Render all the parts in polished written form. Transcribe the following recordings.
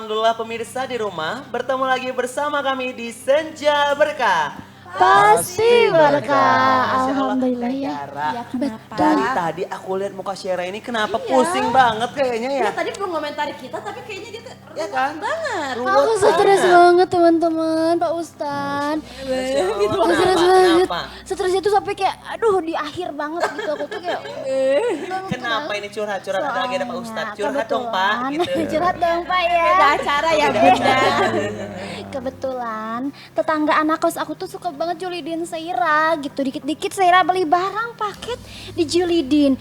alhamdulillah pemirsa di rumah bertemu lagi bersama kami di Senja Berkah. Pasti berkah. Masya Allah, Alhamdulillah Teh ya. Yara. Ya, kenapa? Dari tadi aku lihat muka Syera ini kenapa Iya. pusing banget kayaknya ya. Dia tadi belum komentari kita, tapi kayaknya dia tuh Ya kan? banget. Ruwet Aku stres banget. banget teman-teman, Pak Ustadz. Masya Allah, Aku stres kenapa? banget. Kenapa? Stresnya tuh sampai kayak, aduh di akhir banget gitu. Aku tuh kayak, Kenapa ini curhat-curhat ada lagi ada Pak Ustadz? Soalnya Curhat dong Pak gitu. Curhat dong Pak ya. Beda acara ya, beda. Kebetulan tetangga anak kos aku tuh suka banget julidin Seira gitu. Dikit-dikit Seira beli barang paket dijulidin.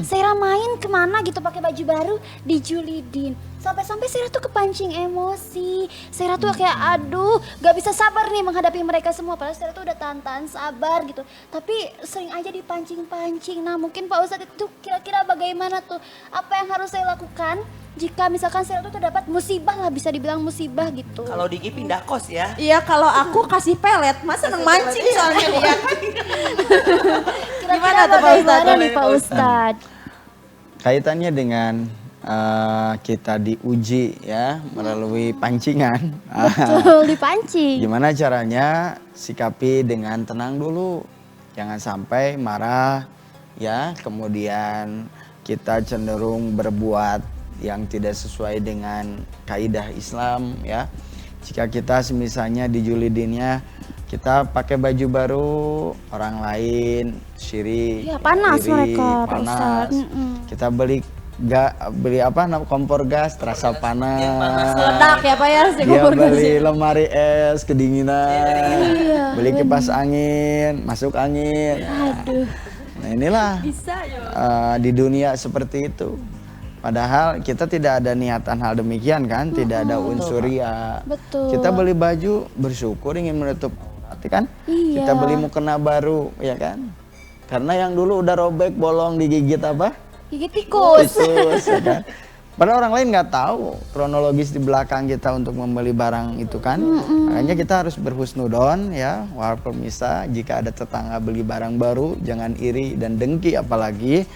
Seira main kemana gitu pakai baju baru dijulidin. Sampai-sampai Seira tuh kepancing emosi. Seira tuh kayak aduh gak bisa sabar nih menghadapi mereka semua. Padahal Seira tuh udah tahan-tahan sabar gitu. Tapi sering aja dipancing-pancing. Nah mungkin Pak Ustadz itu kira-kira bagaimana tuh? Apa yang harus saya lakukan? Jika misalkan Seira tuh terdapat musibah lah, bisa dibilang musibah gitu. Kalau Diki pindah kos ya. Iya, kalau aku kasih pelet, masa seneng mancing soalnya dia. Kira-kira Gimana tuh, Pak bagaimana Ustadz? nih Pak Ustadz? Kaitannya dengan kita diuji ya melalui pancingan. Betul, dipancing. Gimana caranya sikapi dengan tenang dulu. Jangan sampai marah ya, kemudian kita cenderung berbuat yang tidak sesuai dengan kaidah Islam ya. Jika kita misalnya dijulidinnya kita pakai baju baru, orang lain syirik, Ya, panas mereka, Pak panas. Ustadz. Kita beli kompor gas terasa panas. Meledak ya Pak ya, si Dia kompor gas. beli lemari es kedinginan, Iya, beli kipas angin, masuk angin. Aduh. Nah inilah Bisa ya. di dunia seperti itu. Padahal kita tidak ada niatan hal demikian kan, tidak ada unsur ria. Betul. Kita beli baju bersyukur ingin menutup aurat kan. Iya. Kita beli mukena baru ya kan. Karena yang dulu udah robek bolong digigit apa? Gigit tikus. Tikus ya kan. Padahal orang lain nggak tahu kronologis di belakang kita untuk membeli barang itu kan. Makanya kita harus berhusnudon ya. Walaupun bisa jika ada tetangga beli barang baru jangan iri dan dengki, apalagi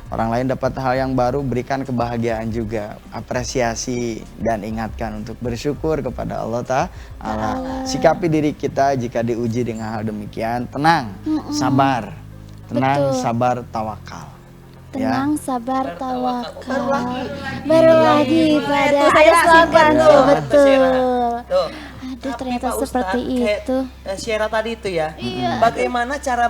orang lain dapat hal yang baru, berikan kebahagiaan juga, apresiasi dan ingatkan untuk bersyukur kepada Allah Ta'ala. Sikapi diri kita jika diuji dengan hal demikian, tenang, sabar, tenang, Betul. sabar, tawakal. Tenang, sabar, tawakal. Baru lagi. Baru lagi pada Itu saya ada slogan simpan tuh, tuh, betul. Tuh. Aduh Tapi ternyata Pak seperti Ustadz, kayak, itu. Syera tadi itu ya. Bagaimana cara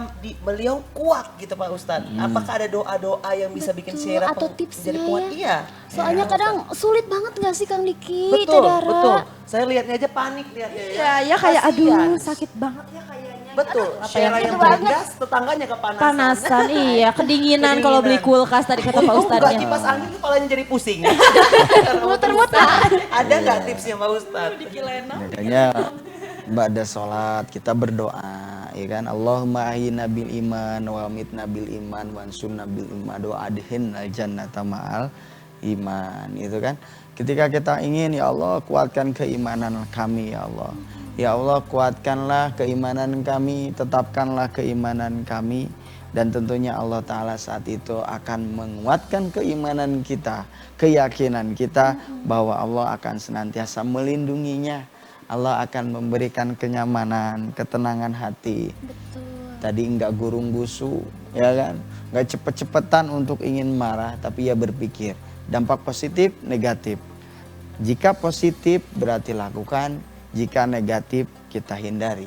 beliau kuat gitu Pak Ustadz? Apakah ada doa-doa yang bisa bikin Betul, Syera atau menjadi tipsnya kuat? ya. Iya. Soalnya kadang sulit banget gak sih Kang Diki? Betul, Teh Dara? betul. Saya lihatnya aja panik lihatnya ya. Iya, ya kayak Kasihan. aduh sakit banget ya kayaknya. Betul, Syera yang Gitu banget. bergas, tetangganya kepanasan. Panasan, iya, kedinginan kalau beli kulkas tadi kata Pak Untung nggak Ustadznya. kipas angin kepalanya jadi pusing. Muter-muter. Ada nggak tipsnya Pak Ustadz? Makanya ba'da sholat kita berdoa ya kan, Allahumma ahyina bil iman wa amitna bil iman wa ansurna bil iman wa adhin al jannata ma'al iman, itu kan. Ketika kita ingin ya Allah kuatkan keimanan kami ya Allah. Ya Allah kuatkanlah keimanan kami, tetapkanlah keimanan kami, dan tentunya Allah Ta'ala saat itu akan menguatkan keimanan kita, keyakinan kita bahwa Allah akan senantiasa melindunginya. Allah akan memberikan kenyamanan, ketenangan hati. Betul. Tadi enggak gurung gusu, ya kan? Enggak cepet-cepetan untuk ingin marah, tapi ya berpikir. Dampak positif, negatif. Jika positif berarti lakukan, jika negatif kita hindari.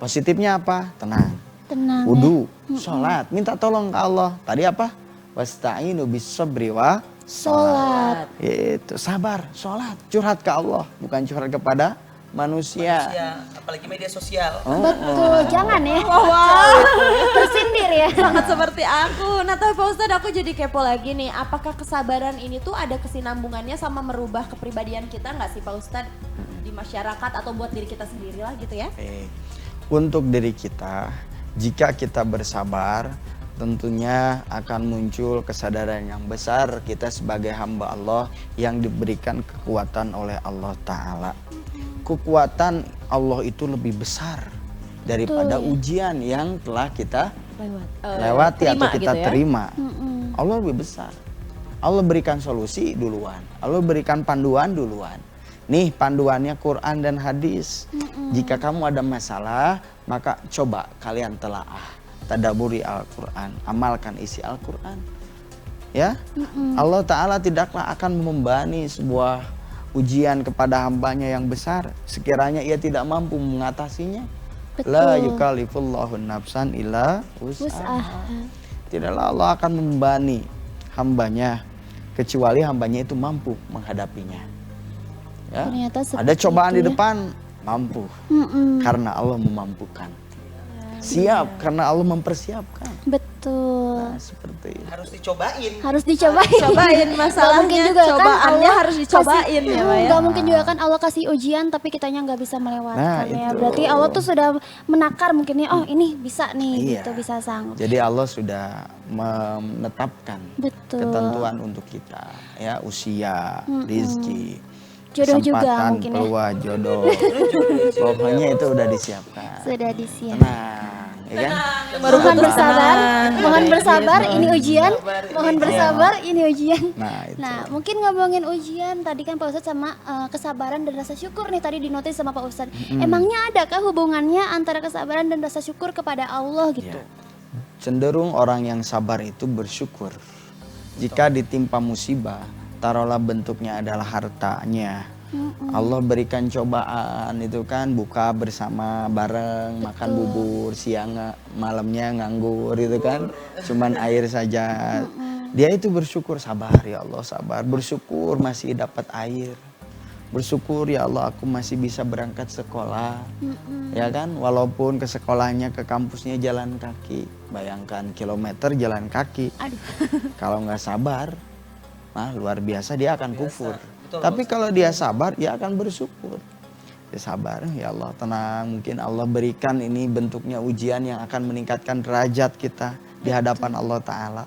Positifnya apa? Tenang. Tenang. Wudu, sholat, minta tolong ke Allah. Tadi apa? Wasta'inu bis sabri wa Sholat. itu sabar, sholat, curhat ke Allah, bukan curhat kepada manusia. Ya, apalagi media sosial. Betul, jangan ya. Wah, Tersindir ya. sangat seperti aku. Nah tapi Pak Ustadz aku jadi kepo lagi nih. Apakah kesabaran ini tuh ada kesinambungannya sama merubah kepribadian kita nggak sih Pak Ustadz? Di masyarakat atau buat diri kita sendiri lah gitu ya? Untuk diri kita, jika kita bersabar, tentunya akan muncul kesadaran yang besar kita sebagai hamba Allah yang diberikan kekuatan oleh Allah Ta'ala. Kekuatan Allah itu lebih besar daripada ujian yang telah kita lewati atau terima kita gitu ya? terima. Allah lebih besar. Allah berikan solusi duluan. Allah berikan panduan duluan. Nih panduannya Quran dan hadis. Jika kamu ada masalah, maka coba kalian telaah, tadaburi Al-Quran, amalkan isi Al-Quran. Ya, Allah Ta'ala tidaklah akan membebani sebuah ujian kepada hambanya yang besar sekiranya ia tidak mampu mengatasinya. La yukallifullahu nafsan illa wus'aha. Tidaklah Allah akan membebani hambanya kecuali hambanya itu mampu menghadapinya. Ya. Ada cobaan di depan, mampu karena Allah memampukan. Siap karena Allah mempersiapkan. Betul. Nah, seperti itu. Harus dicobain. Harus dicobain. Cobain masalahnya, mungkin juga kan cobaannya Allah harus dicobain ya Pak ya. Gak mungkin juga kan Allah kasih ujian tapi kitanya nggak bisa melewatkan ya. itu. Berarti Allah tuh sudah menakar mungkin ya, oh ini bisa nih Iya. gitu, bisa sanggup. Jadi Allah sudah menetapkan Betul. ketentuan untuk kita, ya usia, rizki, Jodoh juga kesempatan, mungkin ya. peluang jodoh. Pokoknya itu udah disiapkan. Sudah disiap. Tenang, ya kan? Mohon bersabar, mohon bersabar, ini ujian. Sabar, ini Mohon ujian. bersabar, ini ujian. Nah, itu. Nah, mungkin ngomongin ujian tadi kan Pak Ustadz sama kesabaran dan rasa syukur nih tadi dinotis sama Pak Ustadz. Emangnya adakah hubungannya antara kesabaran dan rasa syukur kepada Allah gitu? Ya. Cenderung orang yang sabar itu bersyukur. Jika ditimpa musibah, taruhlah bentuknya adalah hartanya. Allah berikan cobaan itu kan, buka bersama bareng, makan bubur, siang malamnya nganggur itu kan, cuman air saja. Dia itu bersyukur, sabar ya Allah, sabar, bersyukur masih dapat air. Bersyukur ya Allah aku masih bisa berangkat sekolah. Ya kan, walaupun ke sekolahnya, ke kampusnya jalan kaki. Bayangkan kilometer jalan kaki. Kalau nggak sabar, nah luar biasa dia akan kufur. Betul, Tapi kalau dia sabar, dia akan bersyukur. Dia sabar, ya Allah tenang. Mungkin Allah berikan ini bentuknya ujian yang akan meningkatkan derajat kita di hadapan Allah Ta'ala.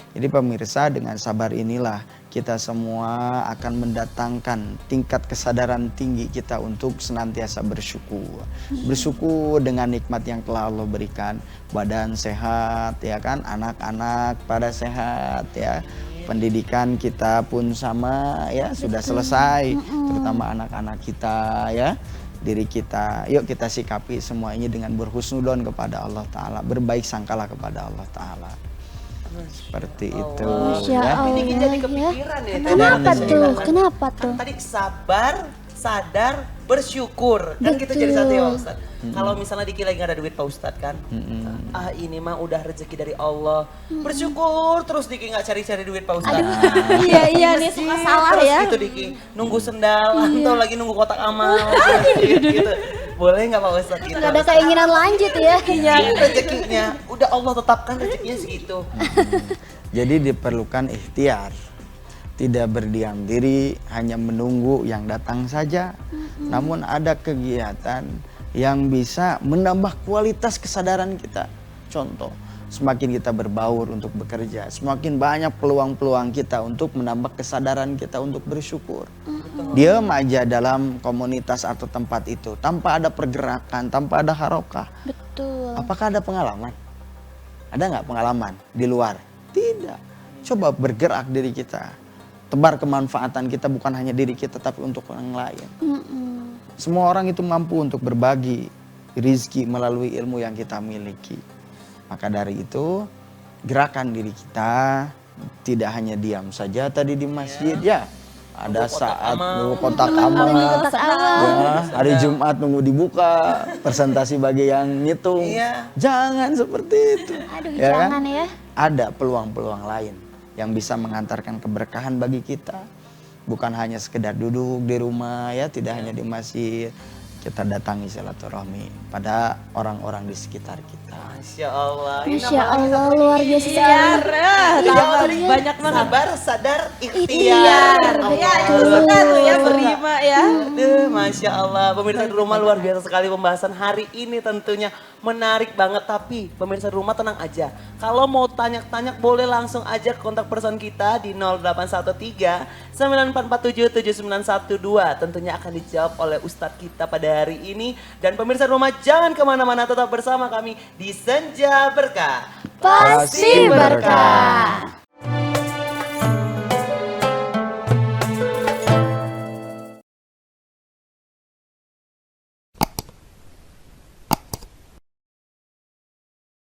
Jadi pemirsa, dengan sabar inilah kita semua akan mendatangkan tingkat kesadaran tinggi kita untuk senantiasa bersyukur. Bersyukur dengan nikmat yang telah Allah berikan. Badan sehat, ya kan, anak-anak pada sehat, ya. Pendidikan kita pun sama, ya, sudah selesai, terutama anak-anak kita, ya, diri kita. Yuk kita sikapi semua ini dengan berhusnudon kepada Allah Ta'ala, berbaik sangkalah kepada Allah Ta'ala. Seperti itu. Masya Ya. Allah Ini jadi ya. kepikiran ya. Kenapa Tadi tuh? kan Kenapa tuh? tadi sabar, sadar, bersyukur. Kan gitu jadi satu ya Pak Ustadz. Kalau misalnya Diki lagi gak ada duit Pak Ustadz kan. Ah ini mah udah rezeki dari Allah. Bersyukur terus Diki gak cari-cari duit Pak Ustadz. Iya nih suka salah Terus ya. gitu Diki. Nunggu sendal atau lagi nunggu kotak amal. gitu. Boleh gak Pak Ustadz gitu? Nggak ada keinginan lanjut ya. Iya rezekinya. Udah Allah tetapkan rezekinya segitu. Jadi diperlukan ikhtiar. Tidak berdiam diri, hanya menunggu yang datang saja. Namun ada kegiatan yang bisa menambah kualitas kesadaran kita. Contoh, semakin kita berbaur untuk bekerja, semakin banyak peluang-peluang kita untuk menambah kesadaran kita untuk bersyukur. Diam aja dalam komunitas atau tempat itu, tanpa ada pergerakan, tanpa ada harokah. Betul. Apakah ada pengalaman? Ada nggak pengalaman di luar? Tidak. Coba bergerak diri kita. Tebar kemanfaatan kita bukan hanya diri kita tapi untuk orang lain. Semua orang itu mampu untuk berbagi rizki melalui ilmu yang kita miliki. Maka dari itu gerakan diri kita tidak hanya diam saja tadi di masjid ya. Ada saat nunggu kotak amal, ya, hari Jumat nunggu dibuka, presentasi bagi yang ngitung. Iya. Jangan seperti itu. Aduh, Ya kan? jangan ya. Ada peluang-peluang lain yang bisa mengantarkan keberkahan bagi kita. Bukan hanya sekedar duduk di rumah, ya, tidak hanya di masjid. Kita datangi silaturahmi pada orang-orang di sekitar kita. Masya Allah. Masya Allah luar biasa sekali. Banyak banget. Sabar, sadar, Ikhtiar. ikhtiar. Ya itu suka tuh ya berima ya. Aduh, Masya Allah. Pemirsa di rumah luar biasa sekali pembahasan hari ini tentunya. Menarik banget, tapi pemirsa di rumah tenang aja. Kalau mau tanya-tanya boleh langsung aja kontak person kita di 0813 9447 7912. Tentunya akan dijawab oleh Ustadz kita pada hari ini. Dan pemirsa di rumah jangan kemana-mana, tetap bersama kami di Senja Berkah. Pasti berkah.